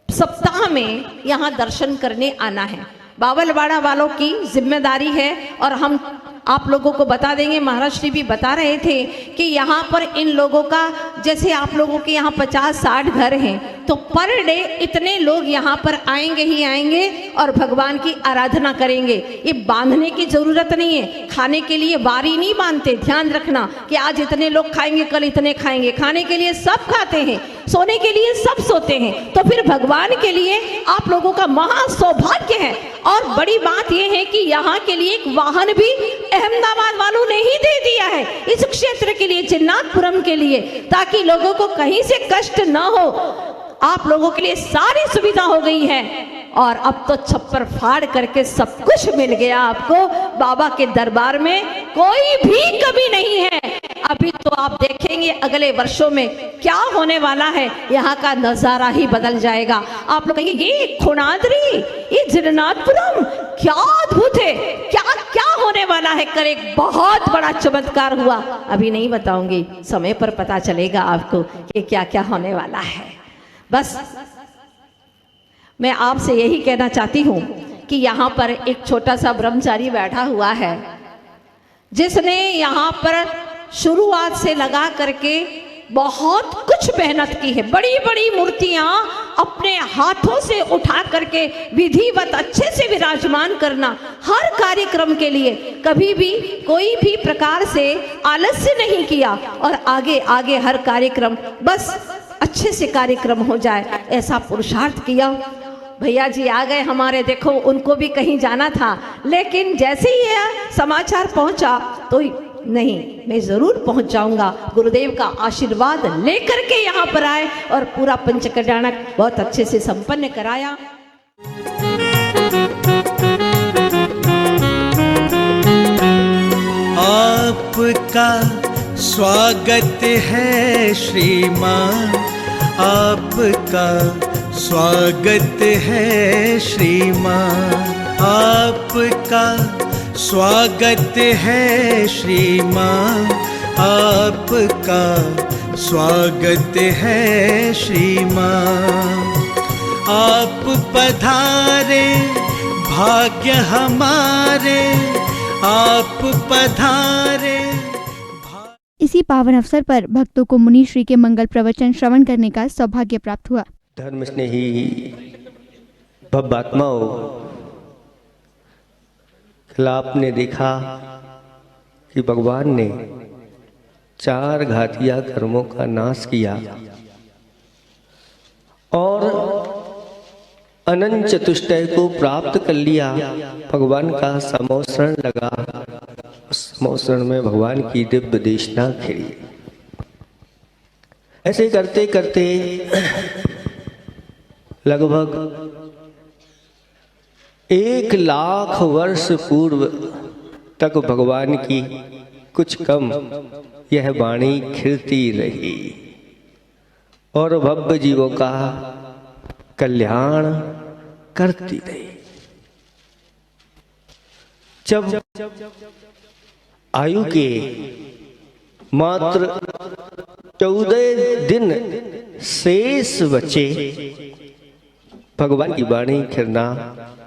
सप्ताह में यहाँ दर्शन करने आना है। बावलवाड़ा वालों की जिम्मेदारी है, और हम आप लोगों को बता देंगे, महाराज श्री भी बता रहे थे कि यहाँ पर इन लोगों का, जैसे आप लोगों के यहाँ 50-60 घर हैं, तो पर डे इतने लोग यहाँ पर आएंगे ही आएंगे और भगवान की आराधना करेंगे। ये बांधने की जरूरत नहीं है, खाने के लिए बारी नहीं बांधते। ध्यान रखना कि आज इतने लोग खाएंगे, कल इतने खाएंगे। खाने के लिए सब खाते हैं, सोने के लिए सब सोते हैं। तो फिर भगवान के लिए आप लोगों का महा सौभाग्य है। और बड़ी बात यह है कि यहाँ के लिए एक वाहन भी अहमदाबाद वालों ने ही दे दिया है इस क्षेत्र के लिए, जिन्नाथपुरम के लिए, ताकि लोगों को कहीं से कष्ट न हो। आप लोगों के लिए सारी सुविधा हो गई है, और अब तो छप्पर फाड़ करके सब कुछ मिल गया आपको। बाबा के दरबार में कोई भी कमी नहीं है। अभी तो आप देखेंगे अगले वर्षों में क्या होने वाला है, यहाँ का नजारा ही बदल जाएगा। आप लोग कहेंगे ये खुणाद्री, ये जिन्नाथपुरम क्या अद्भुत है, क्या क्या होने वाला है। कर एक बहुत बड़ा चमत्कार हुआ, अभी नहीं बताऊंगी, समय पर पता चलेगा आपको कि क्या क्या होने वाला है। बस मैं आपसे यही कहना चाहती हूँ कि यहाँ पर एक छोटा सा ब्रह्मचारी बैठा हुआ है, जिसने यहाँ पर शुरुआत से लगा करके बहुत कुछ मेहनत की है। बड़ी बड़ी मूर्तियां अपने हाथों से उठा करके विधिवत अच्छे से विराजमान करना, हर कार्यक्रम के लिए कभी भी कोई भी प्रकार से आलस्य नहीं किया, और आगे आगे हर कार्यक्रम बस अच्छे से कार्यक्रम हो जाए, ऐसा पुरुषार्थ किया। भैया जी आ गए हमारे, देखो उनको भी कहीं जाना था, लेकिन जैसे ही यह समाचार पहुंचा तो नहीं, मैं जरूर पहुंच जाऊंगा। गुरुदेव का आशीर्वाद लेकर के यहाँ पर आए और पूरा पंच कल्याणक बहुत अच्छे से संपन्न कराया। आपका स्वागत है श्रीमान आपका, स्वागत है श्रीमान आपका, स्वागत है श्रीमान आपका, स्वागत है श्रीमान। आप पधारे भाग्य हमारे, आप पधारे। इसी पावन अवसर पर भक्तों को मुनि श्री के मंगल प्रवचन श्रवण करने का सौभाग्य प्राप्त हुआ। धर्म स्नेही भव्यात्माओं, कल आपने देखा कि भगवान ने 4 घातिया कर्मों का नाश किया और अनंत चतुष्टय को प्राप्त कर लिया। भगवान का समोसरण लगा, उस समोसरण में भगवान की दिव्य देशना खिली। ऐसे करते करते लगभग 1,00,000 वर्ष पूर्व तक भगवान की कुछ कम यह वाणी खिलती रही और भव्य जीवों का कल्याण करती रही। जब आयु के मात्र 14 दिन शेष बचे, भगवान की वाणी खिलना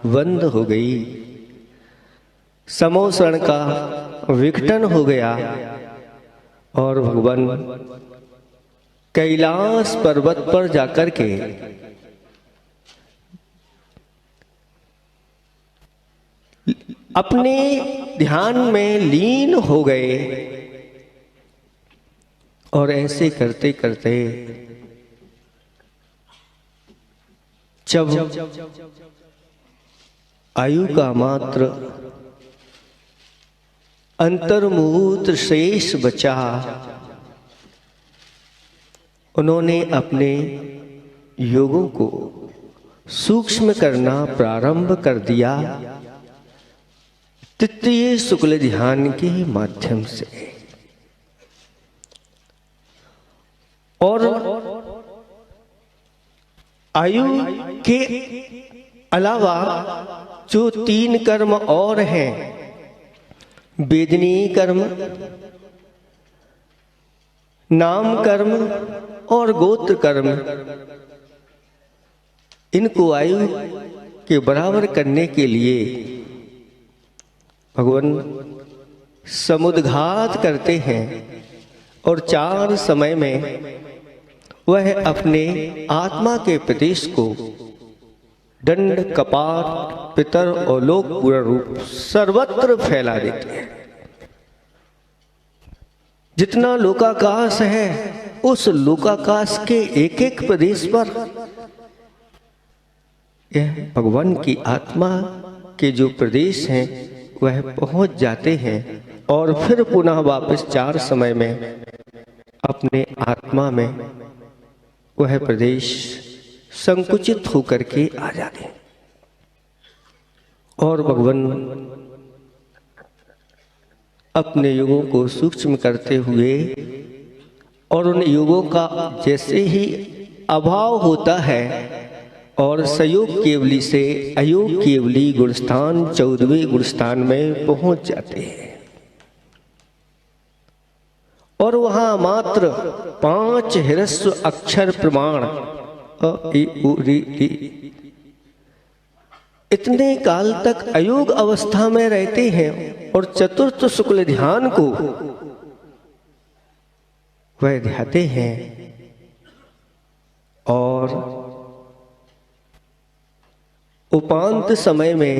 बंद हो गई, समोसरण का विघटन हो गया और भगवान कैलाश पर्वत पर जाकर के अपने ध्यान में लीन हो गए। और ऐसे करते करते जब आयु का मात्र अंतर्मुहूर्त शेष बचा, उन्होंने अपने योगों को सूक्ष्म करना प्रारंभ कर दिया तृतीय शुक्ल ध्यान के माध्यम से। और आयु के अलावा जो 3 कर्म और हैं, वेदनीय कर्म, नाम कर्म और गोत्र कर्म, इनको आयु के बराबर करने के लिए भगवान समुद्घात करते हैं और 4 समय में वह अपने आत्मा के प्रदेश को दंड, कपाट, पितर और लोक पूर्ण रूप सर्वत्र फैला देते हैं। जितना लोकाकाश है, उस लोकाकाश के एक एक प्रदेश पर यह भगवान की आत्मा के जो प्रदेश हैं वह पहुंच जाते हैं और फिर पुनः वापस 4 समय में अपने आत्मा में वह प्रदेश संकुचित होकर के आ जाते हैं। और भगवान अपने योगों को सूक्ष्म करते हुए और उन योगों का जैसे ही अभाव होता है और संयोग केवली से अयोग केवली गुणस्थान 14वें गुणस्थान में पहुंच जाते हैं और वहां मात्र 5 ह्रस्व अक्षर प्रमाण अ, इ, उ, रि, इ, इतने काल तक अयोग अवस्था में रहते हैं और चतुर्थ शुक्ल ध्यान को वह ध्याते हैं और उपांत समय में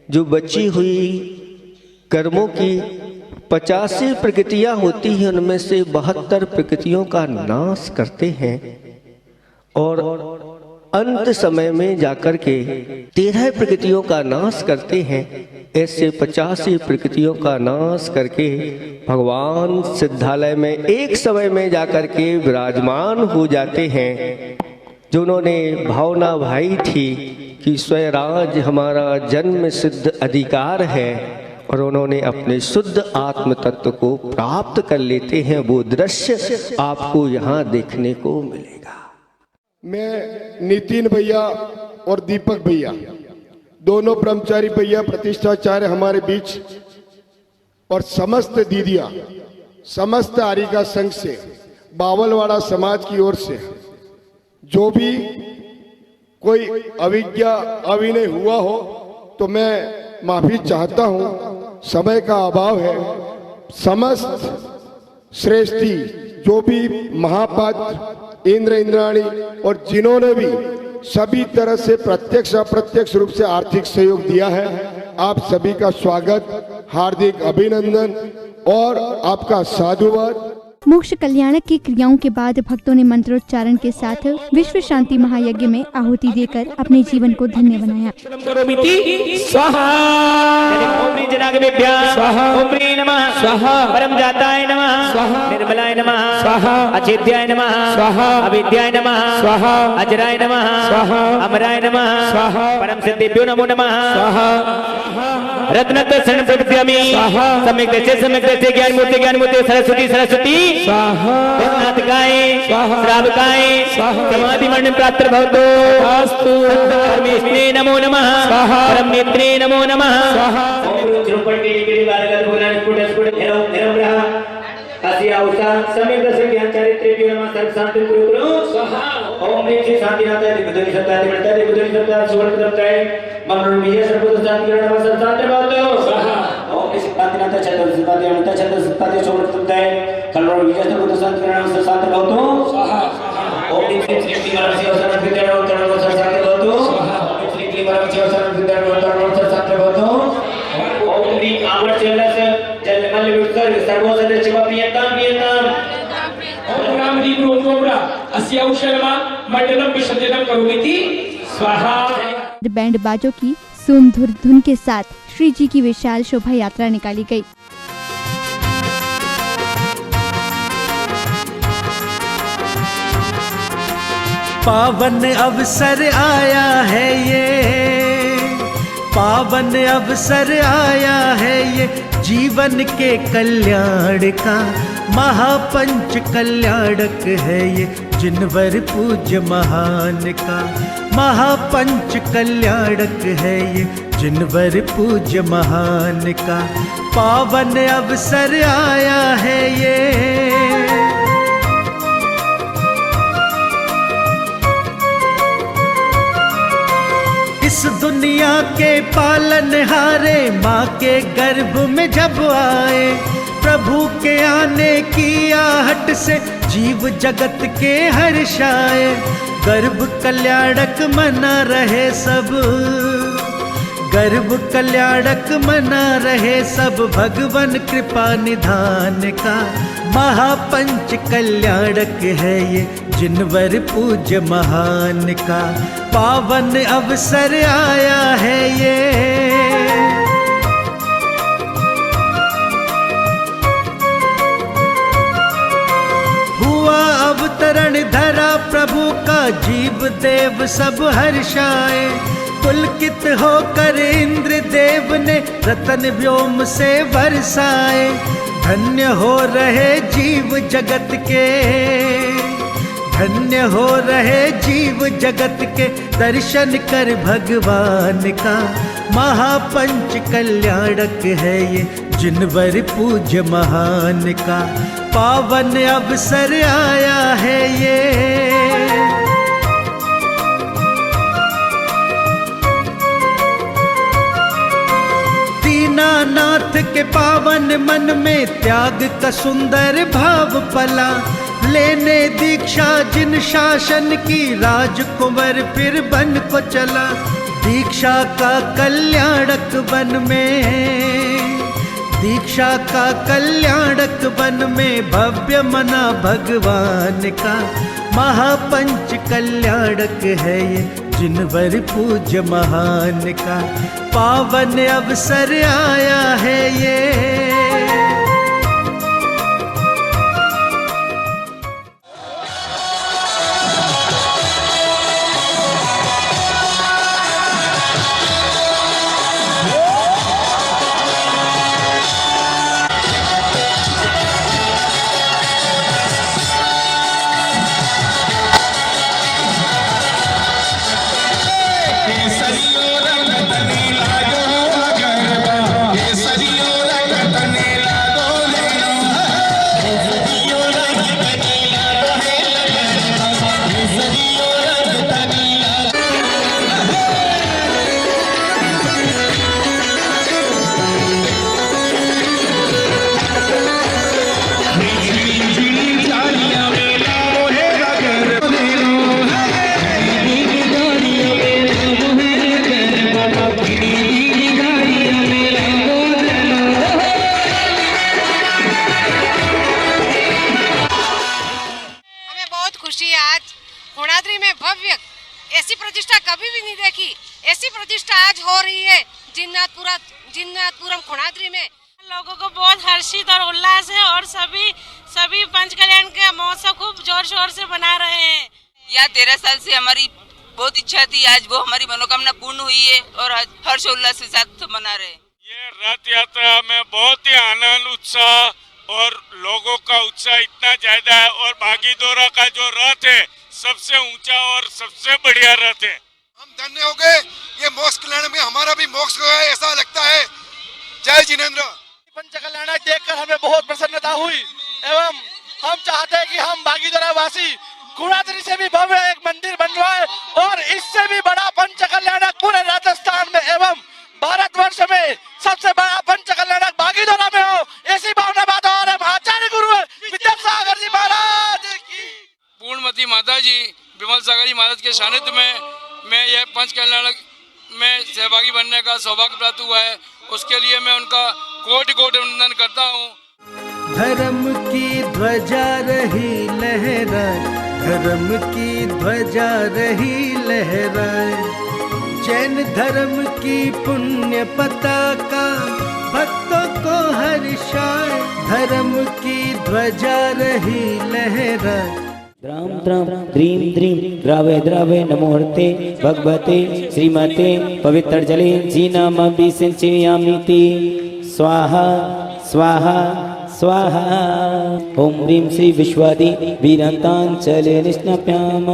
जो बची हुई कर्मों की 85 प्रकृतियां होती हैं, उनमें से 72 प्रकृतियों का नाश करते हैं और अंत समय में जाकर के 13 प्रकृतियों का नाश करते हैं। ऐसे 85 प्रकृतियों का नाश करके भगवान सिद्धालय में एक समय में जाकर के विराजमान हो जाते हैं। जो उन्होंने भावना भाई थी कि स्वराज हमारा जन्म सिद्ध अधिकार है और उन्होंने अपने शुद्ध आत्म तत्व को प्राप्त कर लेते हैं, वो दृश्य आपको यहाँ देखने को मिलेगा। मैं नितिन भैया और दीपक भैया दोनों ब्रह्मचारी भैया प्रतिष्ठाचार्य हमारे बीच, और समस्त दीदियां समस्त आरिका संघ से, बावलवाड़ा समाज की ओर से जो भी कोई अविज्ञा अविनय हुआ हो तो मैं माफी चाहता हूं, समय का अभाव है। समस्त श्रेष्ठी जो भी महापात्र इंद्र इंद्राणी और जिन्होंने भी सभी तरह से प्रत्यक्ष अप्रत्यक्ष रूप से आर्थिक सहयोग दिया है, आप सभी का स्वागत, हार्दिक अभिनंदन और आपका साधुवाद। मोक्ष कल्याणक की क्रियाओं के बाद भक्तों ने मंत्रोच्चारण के साथ विश्व शांति महायज्ञ में आहुति देकर अपने जीवन को धन्य बनाया। परम जाताय नमः, निर्मलाय नमः, अचिद्याय नमः, अविद्याय नमः, अजराय नमः, अमराय नमः, परम सिद्धिभ्यो नमो नमः। रत्नदर्शन प्रपद्यामि, सम्यक् दृष्टि ज्ञान मूर्ति सरस्वती नाथकाय श्रावकाय समाधि मंडन प्राप्त भवतो अस्तु। परमेश्वरे नमो नमः, परम नेत्रे नमो नमः। सम्यक् दर्शन ज्ञान चारित्र्य नमः, सर्व शांति गुरु ओम श्री शांतिनाथाय दिव्यदोनि सत्ताय दिव्यताय दिव्यदोनि सत्ताय सुवर्ग दत्ताय मंगल विजय सर्वतो शांति नमः, सर्व शांति भवतो ओम श्री शांतिनाथाय चतुर्थ सत्ताय अमृता चतुर्थ सत्ताय सुवर्ग दत्ताय कलवर विजय सर्वतो शांति नमः, सर्व शांति भवतो ओम श्री श्री महाराज अवसर विद्या अवतरण सर्व शांति भवतो ओम श्री महाराज अवसर विद्या अवतरण सर्व शांति भवतो ओम श्री आमर चलस जलमल विकर सर्वोदर शिव प्रियताम प्रियताम ओम राम दी प्रोग्राम अस्या उशरमा मंडलम विसर्जनम करोमीति स्वाहा। बैंड बाजों की सुमधुर धुन के साथ श्री जी की विशाल शोभा यात्रा निकाली गई। पावन अवसर आया है ये, पावन अवसर आया है ये, जीवन के कल्याण का महापंच कल्याणक है ये, जिनवर पूज्य महान का महापंच कल्याणक है ये, जिनवर पूज्य महान का पावन अवसर आया है ये। इस दुनिया के पालनहारे माँ के गर्भ में जब आए, प्रभु के आने की आहट से जीव जगत के हर्षाए, गर्भ कल्याणक मना रहे सब, गर्भ कल्याणक मना रहे सब, भगवन कृपा निधान का महापंच कल्याणक है ये, जिनवर पूज्य महान का पावन अवसर आया है ये। हुआ अवतरण धरा प्रभु का, जीव देव सब हर्षाए, पुलकित होकर इंद्र देव ने रतन व्योम से बरसाए, धन्य हो रहे जीव जगत के, धन्य हो रहे जीव जगत के, दर्शन कर भगवान का महापंच कल्याणक है ये, जिनवर पूज्य महान का पावन अवसर आया है ये। दीनानाथ के पावन मन में त्याग का सुंदर भाव पला, लेने दीक्षा जिन शासन की, राजकुंवर फिर बन को चला, दीक्षा का कल्याणक वन में, दीक्षा का कल्याणक वन में, भव्य मना भगवान का महापंच कल्याणक है ये, जिनवर पूज्य महान का पावन अवसर आया है ये। ऐसी प्रतिष्ठा कभी भी नहीं देखी। ऐसी प्रतिष्ठा आज हो रही है जिन्नाथपुरम खुणाद्री में। लोगों को बहुत हर्षित और उल्लास है और सभी पंच कल्याण का महोत्सव खूब जोर शोर से मना रहे हैं। यह 13 साल से हमारी बहुत इच्छा थी, आज वो हमारी मनोकामना पूर्ण हुई है और हर्ष उल्लास के साथ मना रहे हैं। ये रथ यात्रा में बहुत ही आनंद उत्साह और लोगों का उत्साह इतना ज्यादा है और भागीदौरा का जो रथ है सबसे ऊंचा और सबसे बढ़िया रथ है। हम धन्य हो गए, ये मोक्ष कल्याण में हमारा भी मोक्ष हो गया ऐसा लगता है। जय जिनेंद्र। पंच कल्याण देखकर हमें बहुत प्रसन्नता हुई एवं हम चाहते हैं कि हम भागीदौरा वासी खुणाद्री से भी भव्य एक मंदिर बनवाए और इससे भी बड़ा पंच कल्याणक पूरे राजस्थान में एवं भारतवर्ष में सबसे बड़ा पंच कल्याणक भागीदौरा में हो, ऐसी भावना बात और हम आचार्य गुरु विद्यासागर जी महाराज की। पूर्णमती माता जी विमल सागर जी महाराज के सानिध्य में मैं यह पंच कल्याणक में सहभागी बनने का सौभाग्य प्राप्त हुआ है, उसके लिए मैं उनका कोटि कोटि वंदन करता हूँ। धर्म की ध्वजा रही लहराए, धर्म की ध्वजा रही लहराए, जैन धर्म की पुण्य पताका भक्तों को हर्षाए, धर्म की ध्वजा रही लहराए। द्राम द्राम द्रीम द्रीम द्रावे द्रावे नमोहर्ते भगवते श्रीमते पवित्र जले जीनामभिषिञ्चयामीति स्वाहा स्वाहा स्वाहा। ओम ह्रीं श्री विश्वादि वीरांतांचले निष्णाप्याम।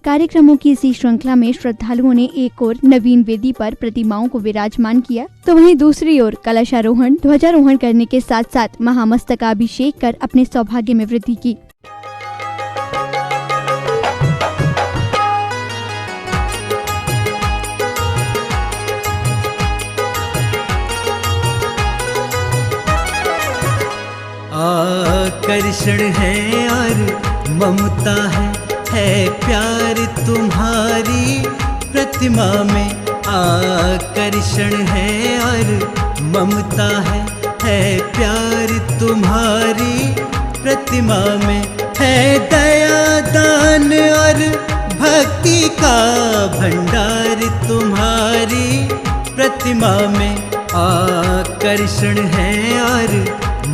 कार्यक्रमों की इसी श्रृंखला में श्रद्धालुओं ने एक ओर नवीन वेदी पर प्रतिमाओं को विराजमान किया तो वहीं दूसरी ओर कलशारोहण ध्वजारोहण करने के साथ साथ महामस्तकाभिषेक कर अपने सौभाग्य में वृद्धि की। आकर्षण है और ममता है प्यार तुम्हारी प्रतिमा में। आकर्षण है और ममता है प्यार तुम्हारी प्रतिमा में। है दया दान और भक्ति का भंडार तुम्हारी प्रतिमा में। आकर्षण है और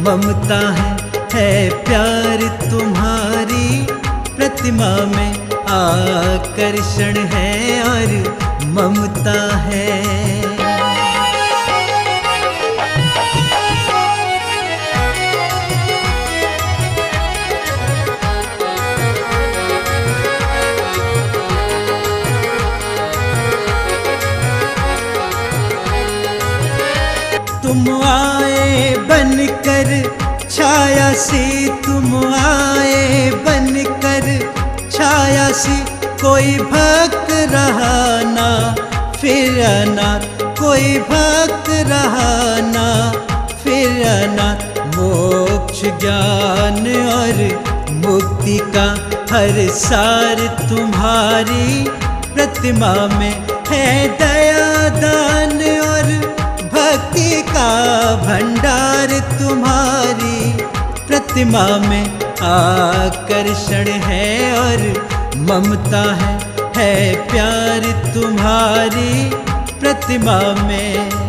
ममता है प्यार तुम्हारी प्रतिमा में। आकर्षण है और ममता है। तुम आए बनकर छाया सी, तुम आए बनकर छाया सी। कोई भक्त रहा ना फिर अनाथ, कोई भक्त रहा ना फिर अनाथ। मोक्ष ज्ञान और मुक्ति का हर सार तुम्हारी प्रतिमा में। है दया दान और भक्ति का भंडार तुम्हारी प्रतिमा में। आकर्षण है और ममता है प्यार तुम्हारी प्रतिमा में।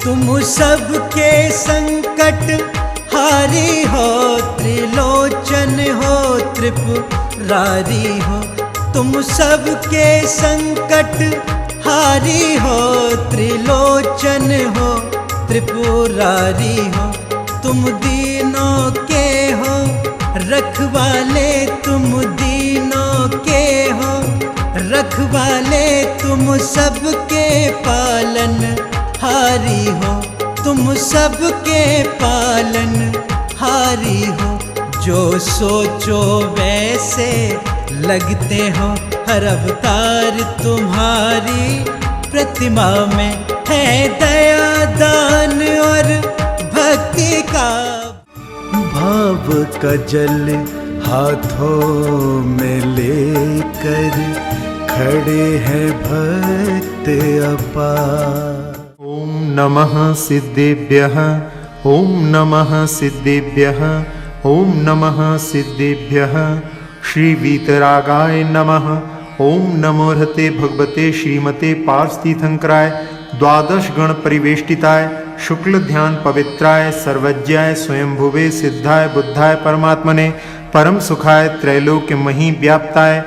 तुम सबके संकट हारी हो, त्रिलोचन हो, त्रिपुरारी हो। तुम सबके संकट हारी हो, त्रिलोचन हो, त्रिपुरारी हो। तुम दीनों के हो रखवाले, तुम दीनों के हो रखवाले। तुम सबके पालन हारी हो, तुम सबके पालन हारी हो। जो सोचो वैसे लगते हो, हर अवतार तुम्हारी प्रतिमा में है दया दान और भक्ति का भाव का जल हाथों में लेकर खड़े हैं भक्त अपार। ओम नमः सिद्धेभ्यः, ओम नमः सिद्धेभ्यः, ओम नमः सिद्धेभ्यः। श्री वीतरागाय नमः। ओम नमो हते भगवते श्रीमते पार्थितीर्थंकराय द्वादश गण परिवेष्टिताय शुक्ल ध्यान पवित्राय सर्वज्ञाय स्वयंभुवे सिद्धाय बुद्धाय परमात्मने परम सुखाय त्रैलोक्य मही व्याप्ताय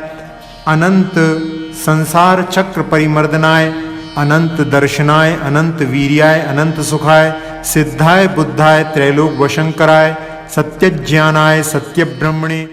अनंत संसार चक्र परिमर्दनाय अनंत दर्शनाय अनंत वीर्याय अनंत सुखाय सिद्धाय बुद्धाय त्रैलोक वशंकराय सत्य ज्ञानाय सत्य ब्रह्मणे।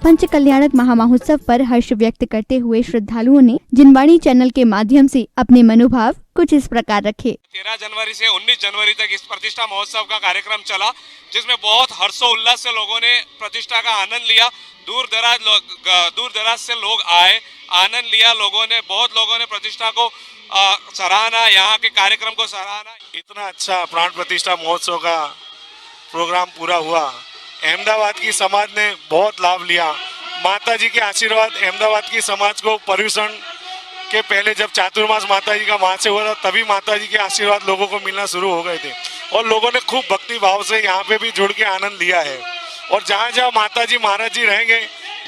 पंच कल्याणक महामहोत्सव पर हर्ष व्यक्त करते हुए श्रद्धालुओं ने जिनवाणी चैनल के माध्यम से अपने मनोभाव कुछ इस प्रकार रखे। 13 जनवरी से 19 जनवरी तक इस प्रतिष्ठा महोत्सव का कार्यक्रम चला, जिसमें बहुत हर्षोल्लास से लोगों ने प्रतिष्ठा का आनंद लिया। दूर दराज से लोग आए, आनंद लिया। बहुत लोगों ने प्रतिष्ठा को सराहना, यहाँ के कार्यक्रम को सराहना। इतना अच्छा प्राण प्रतिष्ठा महोत्सव का प्रोग्राम पूरा हुआ। अहमदाबाद की समाज ने बहुत लाभ लिया। माता जी के आशीर्वाद अहमदाबाद की समाज को पर्यूषण के पहले जब चातुर्मास माता जी का वहाँ से हुआ था, तभी माता जी के आशीर्वाद लोगों को मिलना शुरू हो गए थे और लोगों ने खूब भक्ति भाव से यहाँ पे भी जुड़ के आनंद लिया है। और जहाँ जहाँ माता जी महाराज जी रहेंगे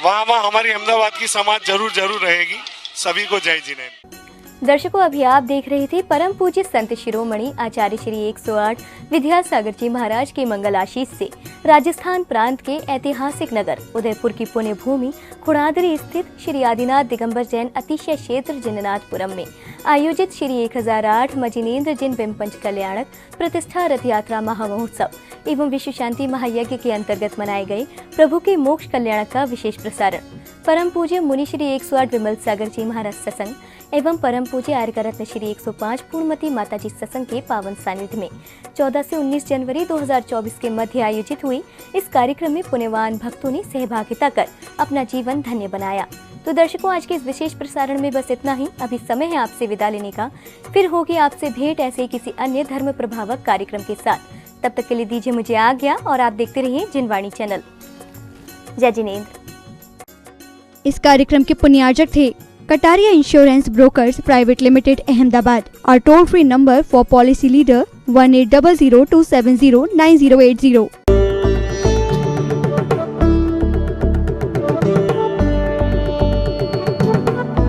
वहाँ वहाँ हमारी अहमदाबाद की समाज जरूर जरूर रहेगी। सभी को जय जिनेन्द्र। दर्शकों, अभी आप देख रहे थे परम पूज्य संत शिरोमणि आचार्य श्री 108 विद्यासागर जी महाराज के मंगल आशीष से राजस्थान प्रांत के ऐतिहासिक नगर उदयपुर की पुण्य भूमि खुड़ादरी स्थित श्री आदिनाथ दिगंबर जैन अतिशय क्षेत्र जिननाथपुरम में आयोजित श्री 1008 मजिनेन्द्र जिन बिंपंच कल्याणक प्रतिष्ठा रथ यात्रा महामहोत्सव एवं विश्व शांति महायज्ञ के अंतर्गत मनाए गए प्रभु के मोक्ष कल्याणक का विशेष प्रसारण परम पूज्य मुनि श्री 108 विमल सागर जी महाराज सत्संग एवं परम पूज्य आर्य रत्न श्री 105 पूर्णमती माताजी सत्संग के पावन सानिध्य में 14 से 19 जनवरी 2024 के मध्य आयोजित हुई इस कार्यक्रम में पुण्यवान भक्तों ने सहभागिता कर अपना जीवन धन्य बनाया। तो दर्शकों, आज के इस विशेष प्रसारण में बस इतना ही। अभी समय है आपसे विदा लेने का, फिर होगी आपसे भेंट ऐसे ही किसी अन्य धर्म प्रभावक कार्यक्रम के साथ। तब तक के लिए दीजिए मुझे आज्ञा और आप देखते रहिए जिनवाणी चैनल। जय जिनेंद्र। इस कार्यक्रम के पुण्यार्जक थे Kataria insurance brokers private limited, Ahmedabad. और toll free number for policy leader 1800 270 9080।